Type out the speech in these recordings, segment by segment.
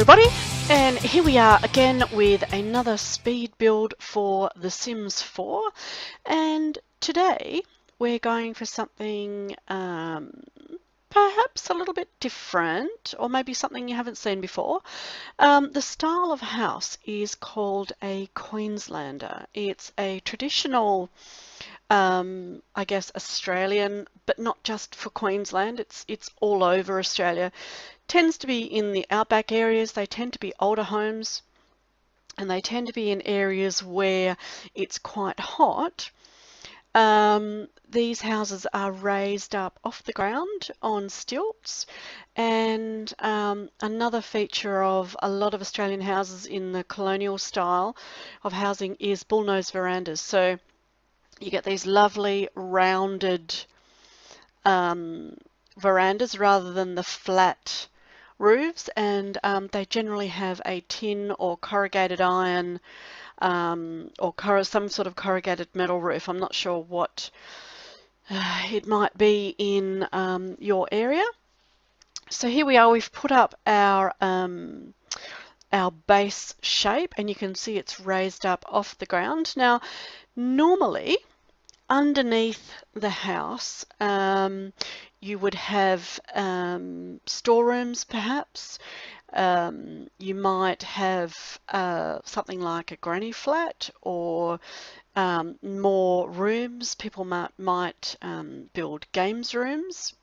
everybody, and here we are again with another speed build for The Sims 4, and today we're going for something perhaps a little bit different, or maybe something you haven't seen before. The style of house is called a Queenslander. It's a traditional I guess Australian, but not just for Queensland, it's all over Australia. Tends to be in the outback areas. They tend to be older homes, and they tend to be in areas where it's quite hot. These houses are raised up off the ground on stilts, and another feature of a lot of Australian houses in the colonial style of housing is bullnose verandas. So you get these lovely rounded verandas rather than the flat roofs, and they generally have a tin or corrugated iron or some sort of corrugated metal roof. I'm not sure what it might be in your area. So here we are, we've put up our base shape, and you can see it's raised up off the ground. Now normally underneath the house you would have storerooms perhaps. You might have something like a granny flat, or more rooms. People might build games rooms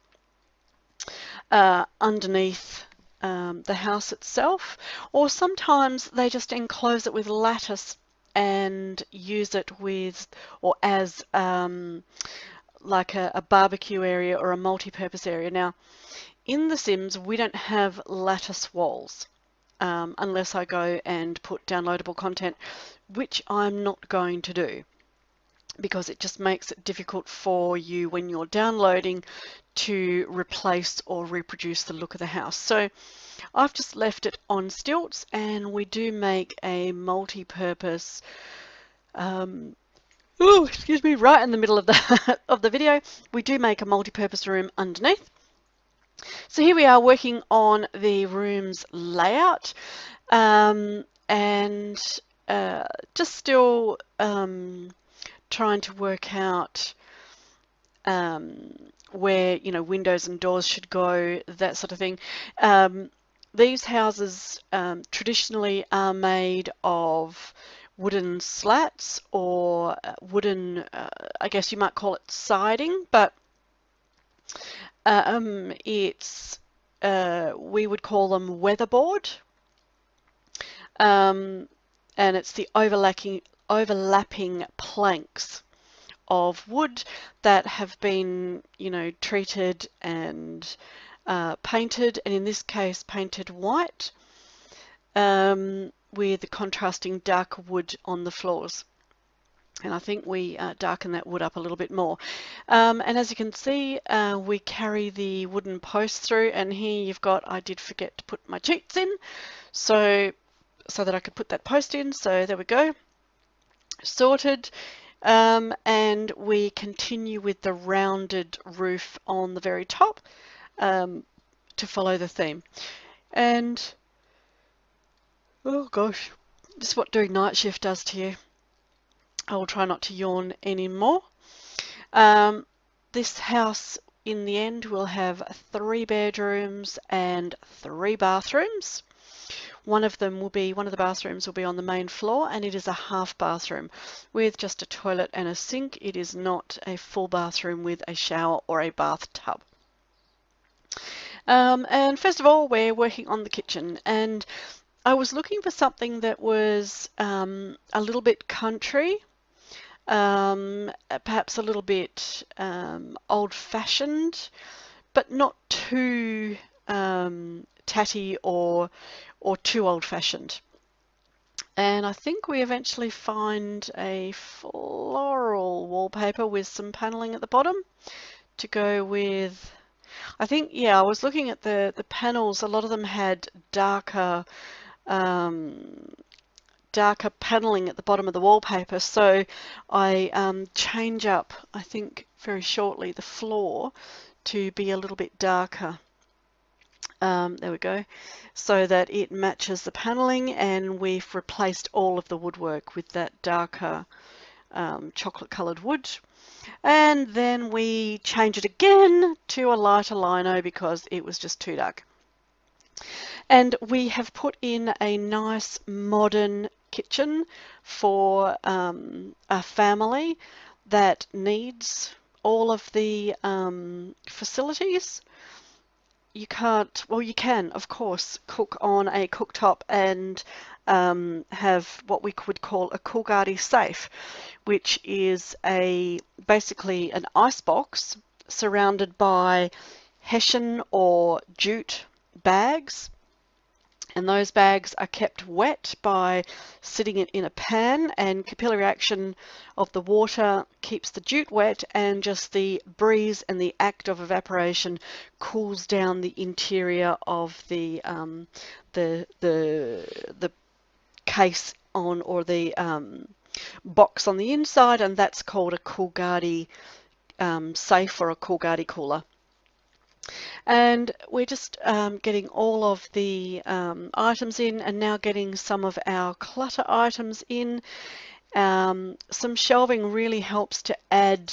underneath the house itself, or sometimes they just enclose it with lattice and use it with, or as like a barbecue area or a multi-purpose area. Now in The Sims we don't have lattice walls unless I go and put downloadable content, which I'm not going to do, because it just makes it difficult for you when you're downloading to replace or reproduce the look of the house. So I've just left it on stilts, and we do make a multi-purpose excuse me, right in the middle of the of the video, we do make a multi-purpose room underneath. So here we are working on the room's layout, and just still trying to work out where, you know, windows and doors should go, that sort of thing. These houses traditionally are made of wooden slats, or wooden, I guess you might call it siding, but we would call them weatherboard, and it's the overlapping planks of wood that have been, you know, treated and painted, and in this case painted white, with the contrasting darker wood on the floors. And I think we darken that wood up a little bit more. And as you can see, we carry the wooden posts through, and here you've got, I did forget to put my cheats in, so that I could put that post in. So there we go, sorted. And we continue with the rounded roof on the very top to follow the theme. And oh gosh, this is what doing night shift does to you. I will try not to yawn anymore. This house in the end will have 3 bedrooms and 3 bathrooms. One of the bathrooms will be on the main floor, and it is a half bathroom with just a toilet and a sink. It is not a full bathroom with a shower or a bathtub. And first of all, we're working on the kitchen, and I was looking for something that was a little bit country, perhaps a little bit old-fashioned, but not too tatty or too old-fashioned. And I think we eventually find a floral wallpaper with some paneling at the bottom to go with. I think, yeah, I was looking at the panels. A lot of them had darker paneling at the bottom of the wallpaper, so I change up, I think very shortly, the floor to be a little bit darker. There we go, so that it matches the paneling, and we've replaced all of the woodwork with that darker chocolate colored wood. And then we change it again to a lighter lino because it was just too dark. And we have put in a nice modern kitchen for a family that needs all of the facilities. You can't, well, you can, of course, cook on a cooktop and have what we would call a coolgardie safe, which is basically an ice box surrounded by hessian or jute bags. And those bags are kept wet by sitting it in a pan, and capillary action of the water keeps the jute wet, and just the breeze and the act of evaporation cools down the interior of the case on, or the box on the inside, and that's called a coolgardie safe or a coolgardie cooler. And we're just getting all of the items in, and now getting some of our clutter items in. Some shelving really helps to add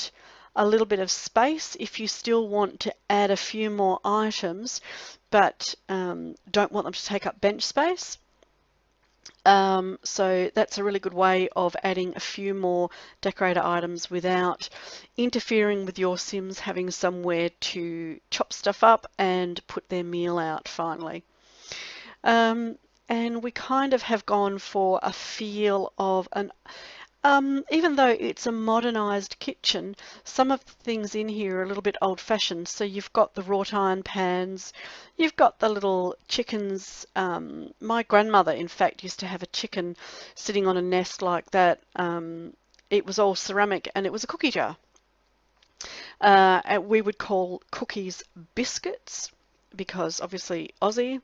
a little bit of space if you still want to add a few more items but don't want them to take up bench space. So that's a really good way of adding a few more decorator items without interfering with your Sims having somewhere to chop stuff up and put their meal out finally. And we kind of have gone for a feel of an even though it's a modernized kitchen, some of the things in here are a little bit old-fashioned. So you've got the wrought iron pans, you've got the little chickens. My grandmother, in fact, used to have a chicken sitting on a nest like that. It was all ceramic, and it was a cookie jar. We would call cookies biscuits because obviously Aussie.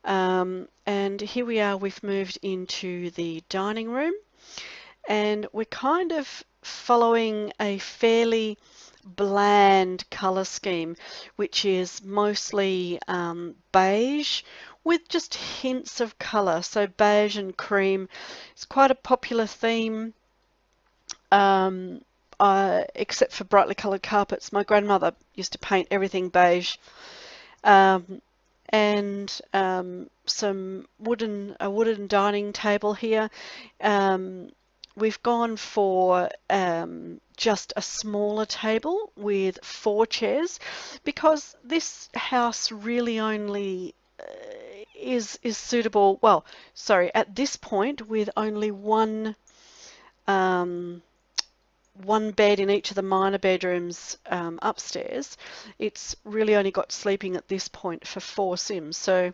And here we are, we've moved into the dining room. And we're kind of following a fairly bland colour scheme, which is mostly beige with just hints of colour. So beige and cream is quite a popular theme, except for brightly coloured carpets. My grandmother used to paint everything beige. And a wooden dining table here. We've gone for just a smaller table with 4 chairs because this house really only is suitable, well, sorry, at this point with only one bed in each of the minor bedrooms upstairs. It's really only got sleeping at this point for 4 Sims. So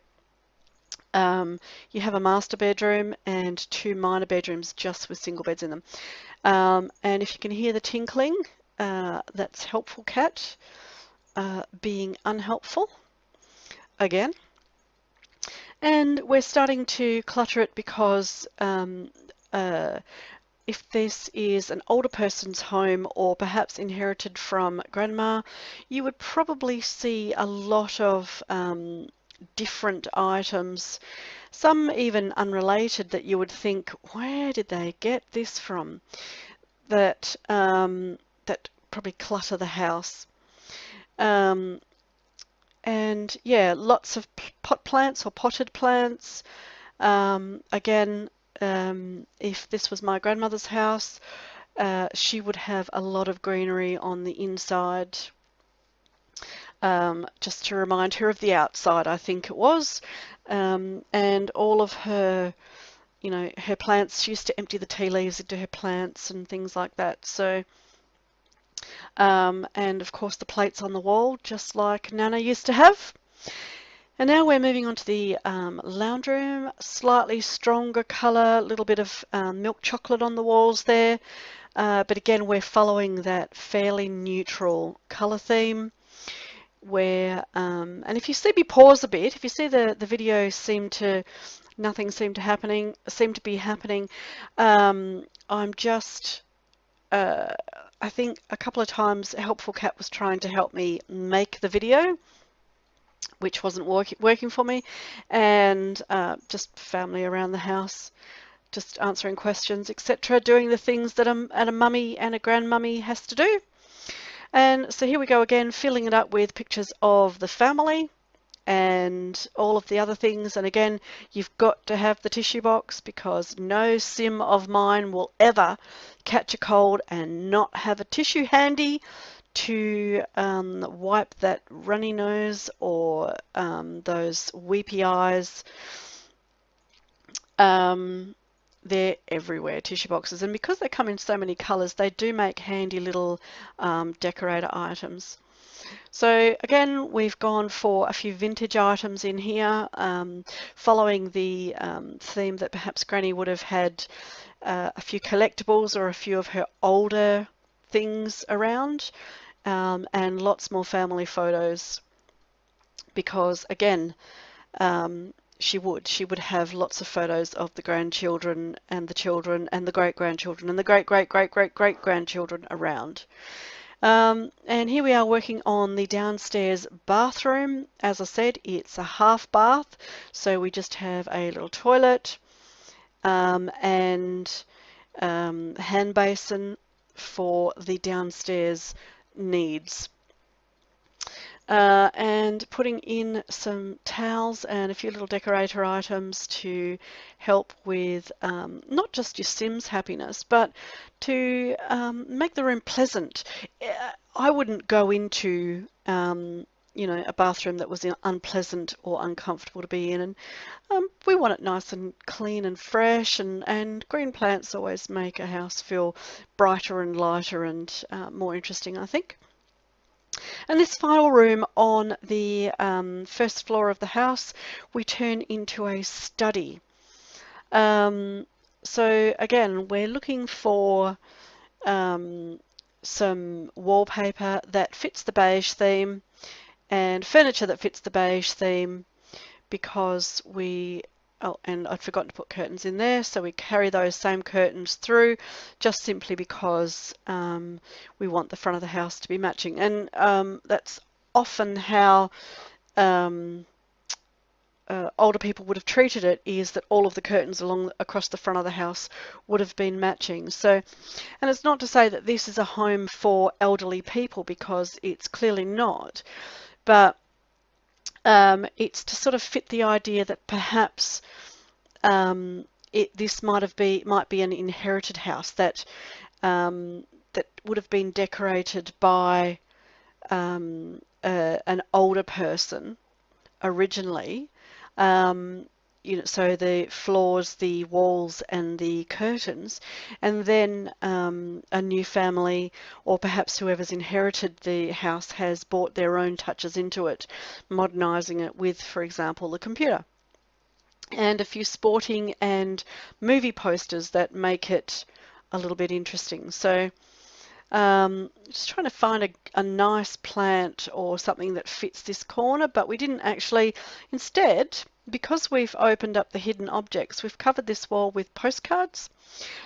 you have a master bedroom and 2 minor bedrooms just with single beds in them. And if you can hear the tinkling, that's Helpful Cat being unhelpful again. And we're starting to clutter it because if this is an older person's home or perhaps inherited from grandma, you would probably see a lot of different items, some even unrelated, that you would think, where did they get this from? That probably clutter the house. And yeah, lots of pot plants or potted plants. Again, if this was my grandmother's house, she would have a lot of greenery on the inside. Just to remind her of the outside, I think it was. And all of her, her plants, she used to empty the tea leaves into her plants and things like that. So, and of course the plates on the wall, just like Nana used to have. And now we're moving on to the lounge room, slightly stronger colour, a little bit of milk chocolate on the walls there. But again, we're following that fairly neutral colour theme. Where and if you see me pause a bit, if you see the video nothing seemed to be happening, I'm just I think a couple of times Helpful Cat was trying to help me make the video, which wasn't working for me, and just family around the house, just answering questions, etc., doing the things that a mummy and a grandmummy has to do. And so here we go again, filling it up with pictures of the family and all of the other things. And again, you've got to have the tissue box, because no sim of mine will ever catch a cold and not have a tissue handy to wipe that runny nose or those weepy eyes. They're everywhere, tissue boxes, and because they come in so many colours, they do make handy little decorator items. So again, we've gone for a few vintage items in here, following the theme that perhaps Granny would have had a few collectibles or a few of her older things around, and lots more family photos, because again, she would have lots of photos of the grandchildren and the children and the great-grandchildren and the great-great-great-great-great-grandchildren around. And here we are working on the downstairs bathroom. As I said, it's a half bath, so we just have a little toilet and hand basin for the downstairs needs. And putting in some towels and a few little decorator items to help with not just your Sims happiness, but to make the room pleasant. I wouldn't go into a bathroom that was unpleasant or uncomfortable to be in, and we want it nice and clean and fresh, and green plants always make a house feel brighter and lighter and more interesting, I think. And this final room on the first floor of the house, we turn into a study. So again, we're looking for some wallpaper that fits the beige theme and furniture that fits the beige theme, because and I'd forgotten to put curtains in there, so we carry those same curtains through, just simply because we want the front of the house to be matching. And that's often how older people would have treated it, is that all of the curtains across the front of the house would have been matching. So, and it's not to say that this is a home for elderly people, because it's clearly not, but it's to sort of fit the idea that perhaps this might be an inherited house that that would have been decorated by an older person originally. So the floors, the walls, and the curtains, and then a new family, or perhaps whoever's inherited the house, has brought their own touches into it, modernising it with, for example, the computer, and a few sporting and movie posters that make it a little bit interesting. So just trying to find a nice plant or something that fits this corner, but we didn't actually. Instead, because we've opened up the hidden objects, we've covered this wall with postcards.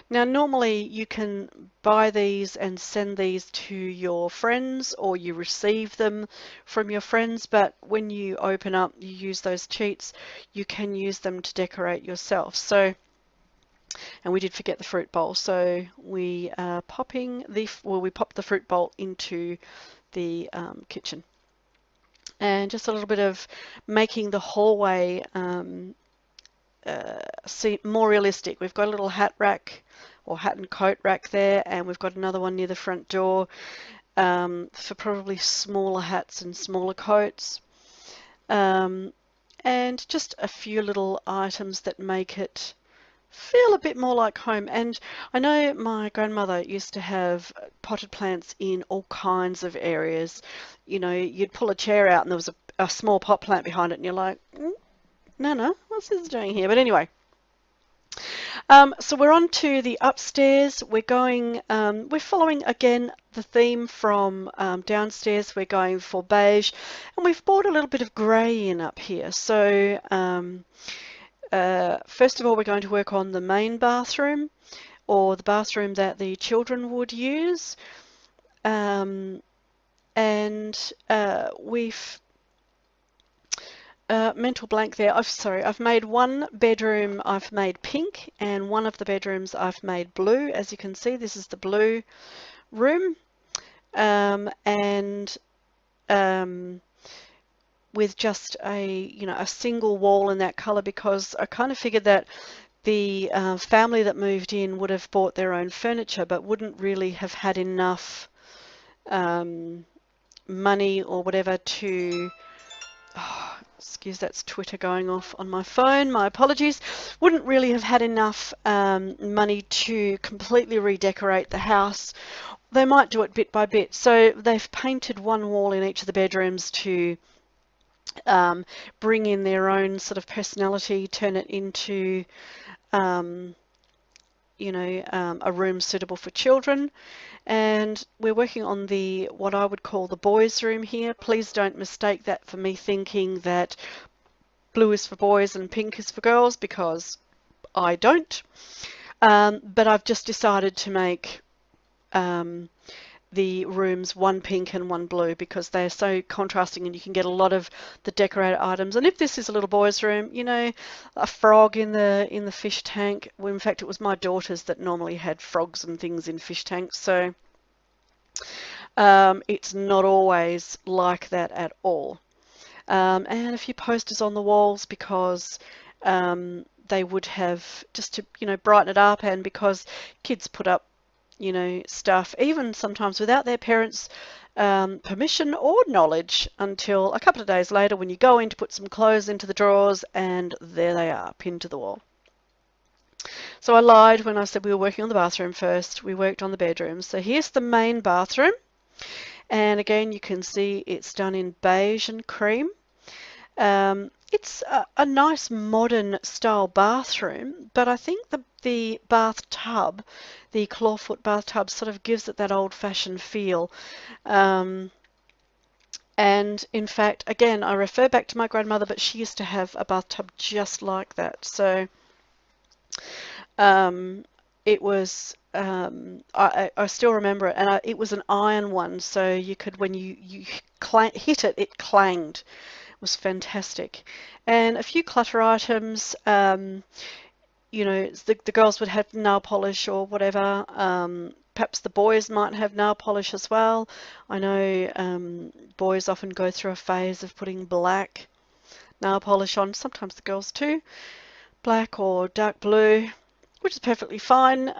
Now, normally you can buy these and send these to your friends, or you receive them from your friends, but when you open up, you use those cheats, you can use them to decorate yourself. So, and we did forget the fruit bowl, so we are we popped the fruit bowl into the kitchen. And just a little bit of making the hallway more realistic. We've got a little hat rack or hat and coat rack there, and we've got another one near the front door for probably smaller hats and smaller coats. And just a few little items that make it feel a bit more like home. And I know my grandmother used to have potted plants in all kinds of areas. You know, you'd pull a chair out and there was a small pot plant behind it, and you're like, no, what's this doing here? But anyway, so we're on to the upstairs. We're following again the theme from downstairs. We're going for beige, and we've brought a little bit of grey in up here. So first of all, we're going to work on the main bathroom, or the bathroom that the children would use. And we've mental blank there. I've made one bedroom I've made pink, and one of the bedrooms I've made blue. As you can see, this is the blue room, and with just a single wall in that color, because I kind of figured that the family that moved in would have bought their own furniture but wouldn't really have had enough money or whatever to, oh, excuse, that's Twitter going off on my phone, my apologies, wouldn't really have had enough money to completely redecorate the house. They might do it bit by bit. So they've painted one wall in each of the bedrooms to bring in their own sort of personality, turn it into a room suitable for children. And we're working on what I would call the boys' room here. Please don't mistake that for me thinking that blue is for boys and pink is for girls, because I don't. But I've just decided to make the rooms one pink and one blue, because they're so contrasting and you can get a lot of the decorated items. And if this is a little boy's room, a frog in the fish tank. Well, in fact, it was my daughters that normally had frogs and things in fish tanks, so it's not always like that at all. And a few posters on the walls, because they would have, just to brighten it up, and because kids put up stuff, even sometimes without their parents' permission or knowledge, until a couple of days later when you go in to put some clothes into the drawers, and there they are, pinned to the wall. So I lied when I said we were working on the bathroom first. We worked on the bedroom. So here's the main bathroom. And again, you can see it's done in beige and cream. It's a nice modern style bathroom, but I think the bathtub, the clawfoot bathtub, sort of gives it that old-fashioned feel. And in fact, again, I refer back to my grandmother, but she used to have a bathtub just like that. So it was, I still remember it, and it was an iron one, so you could, when you hit it, it clanged. Was fantastic. And a few clutter items, the girls would have nail polish or whatever. Perhaps the boys might have nail polish as well. I know boys often go through a phase of putting black nail polish on, sometimes the girls too, black or dark blue, which is perfectly fine.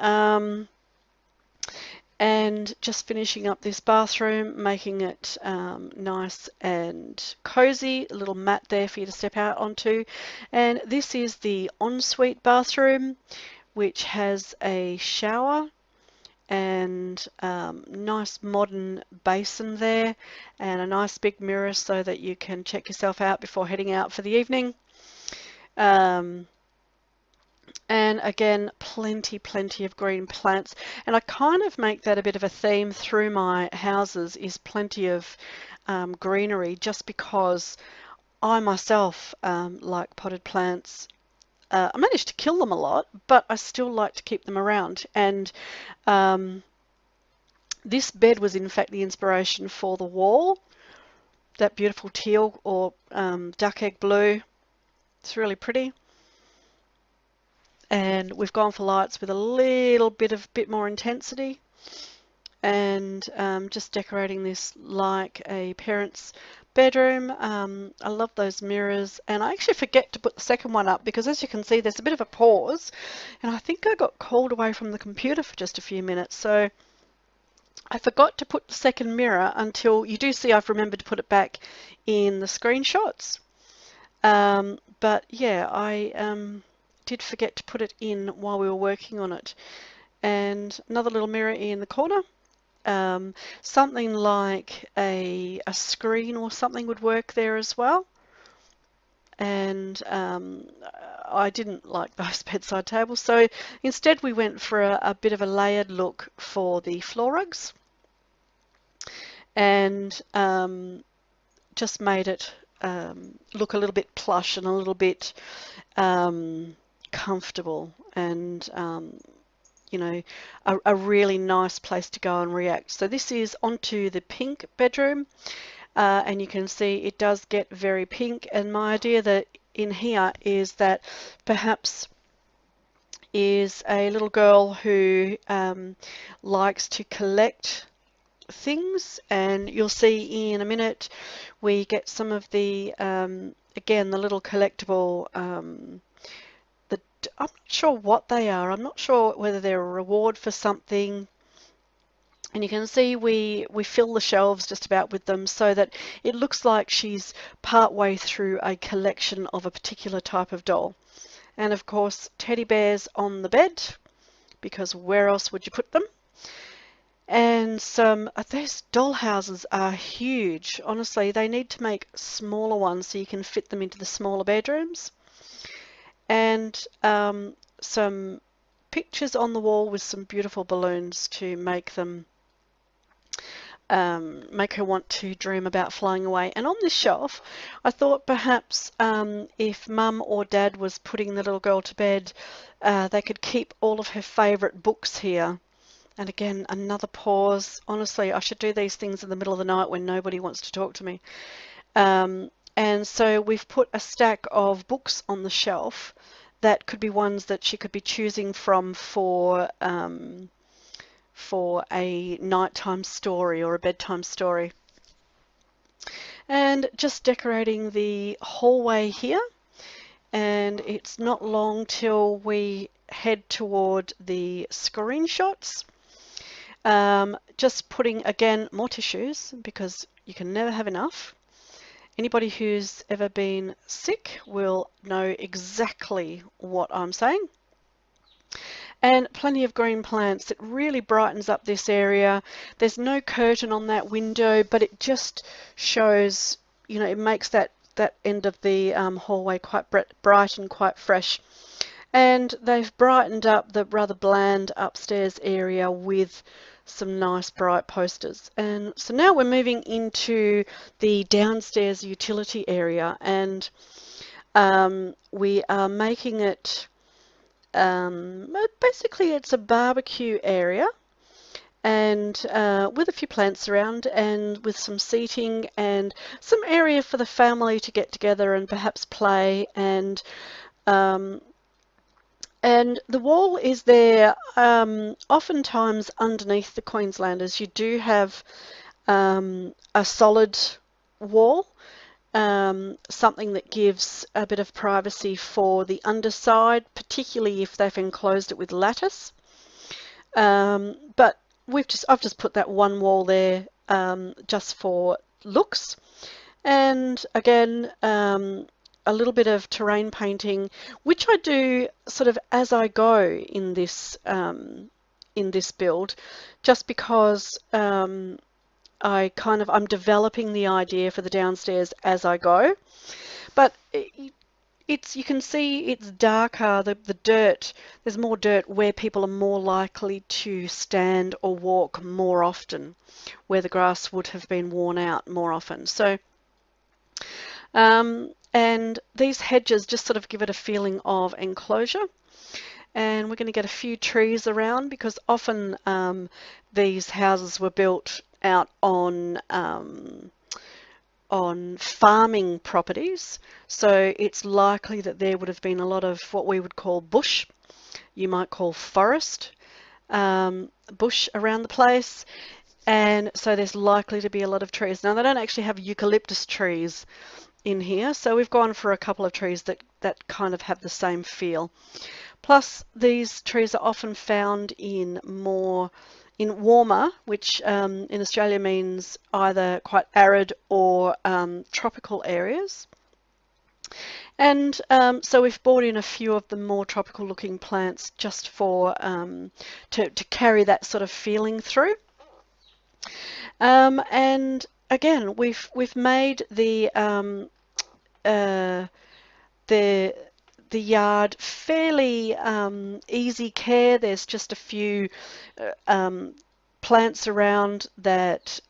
And just finishing up this bathroom, making it nice and cozy, a little mat there for you to step out onto. And this is the ensuite bathroom, which has a shower and nice modern basin there, and a nice big mirror so that you can check yourself out before heading out for the evening. And again, plenty of green plants. And I kind of make that a bit of a theme through my houses, is plenty of greenery, just because I myself like potted plants. I managed to kill them a lot, but I still like to keep them around. And this bed was in fact the inspiration for the wall, that beautiful teal or duck egg blue. It's really pretty. And we've gone for lights with a little bit more intensity, and just decorating this like a parent's bedroom. I love those mirrors, and I actually forget to put the second one up, because as you can see, there's a bit of a pause, and I think I got called away from the computer for just a few minutes, so I forgot to put the second mirror until you do see I've remembered to put it back in the screenshots. But yeah, I did forget to put it in while we were working on it. And another little mirror in the corner. Something like a screen or something would work there as well. And I didn't like those bedside tables, so instead we went for a bit of a layered look for the floor rugs, and just made it look a little bit plush and a little bit comfortable, and a really nice place to go and react. So this is onto the pink bedroom. and you can see it does get very pink. And my idea that in here is that perhaps is a little girl who likes to collect things, and you'll see in a minute we get some of the again the little collectible I'm not sure what they are. I'm not sure whether they're a reward for something. And you can see we fill the shelves just about with them so that it looks like she's part way through a collection of a particular type of doll. And of course, teddy bears on the bed, because where else would you put them? And those doll houses are huge. Honestly, they need to make smaller ones so you can fit them into the smaller bedrooms. And some pictures on the wall with some beautiful balloons to make them make her want to dream about flying away. And on this shelf, I thought perhaps if Mum or Dad was putting the little girl to bed, they could keep all of her favourite books here. And again, another pause. Honestly, I should do these things in the middle of the night when nobody wants to talk to me. And so we've put a stack of books on the shelf that could be ones that she could be choosing from for a nighttime story or a bedtime story. And just decorating the hallway here, and it's not long till we head toward the screenshots. Just putting, again, more tissues because you can never have enough. Anybody who's ever been sick will know exactly what I'm saying. And plenty of green plants. It really brightens up this area. There's no curtain on that window, but it just shows, you know, it makes that end of the hallway quite bright and quite fresh. And they've brightened up the rather bland upstairs area with some nice bright posters. And so now we're moving into the downstairs utility area, and we are making it basically it's a barbecue area, and with a few plants around and with some seating and some area for the family to get together and perhaps play. And the wall is there oftentimes underneath the Queenslanders. You do have a solid wall, something that gives a bit of privacy for the underside, particularly if they've enclosed it with lattice. But I've just put that one wall there just for looks. And again, a little bit of terrain painting, which I do sort of as I go in this build, just because I'm developing the idea for the downstairs as I go. But you can see it's darker, the dirt, there's more dirt where people are more likely to stand or walk more often, where the grass would have been worn out more often. So and these hedges just sort of give it a feeling of enclosure. And we're going to get a few trees around because often these houses were built out on farming properties, so it's likely that there would have been a lot of what we would call bush, you might call forest, bush around the place, and so there's likely to be a lot of trees. Now they don't actually have eucalyptus trees in here, so we've gone for a couple of trees that kind of have the same feel. Plus these trees are often found in warmer, which in Australia means either quite arid or tropical areas. And so we've brought in a few of the more tropical looking plants just for to carry that sort of feeling through. And again, we've made the yard fairly easy care. There's just a few plants around that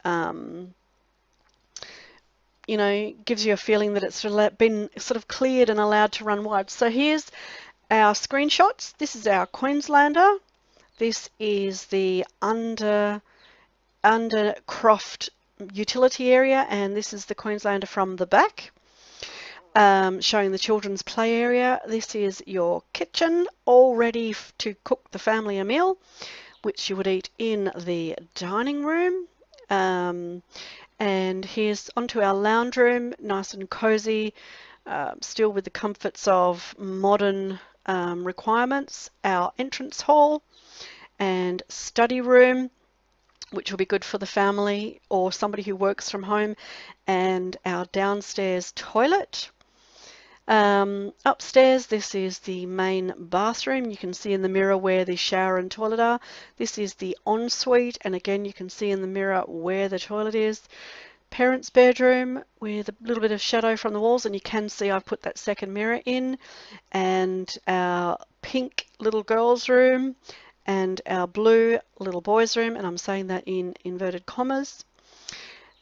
you know, gives you a feeling that it's been sort of cleared and allowed to run wide. So here's our screenshots. This is our Queenslander. This is the undercroft utility area, and this is the Queenslander from the back, showing the children's play area. This is your kitchen, all ready to cook the family a meal, which you would eat in the dining room. And here's onto our lounge room, nice and cozy, still with the comforts of modern requirements. Our entrance hall and study room, which will be good for the family or somebody who works from home, and our downstairs toilet. Upstairs, this is the main bathroom. You can see in the mirror where the shower and toilet are. This is the ensuite, and again you can see in the mirror where the toilet is. Parents' bedroom with a little bit of shadow from the walls, and you can see I've put that second mirror in, and our pink little girls' room and our blue little boys' room, and I'm saying that in inverted commas.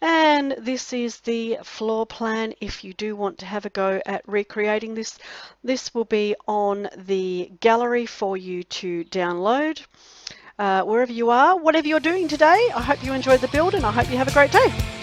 And this is the floor plan if you do want to have a go at recreating this. This will be on the gallery for you to download. Wherever you are, whatever you're doing today, I hope you enjoyed the build and I hope you have a great day.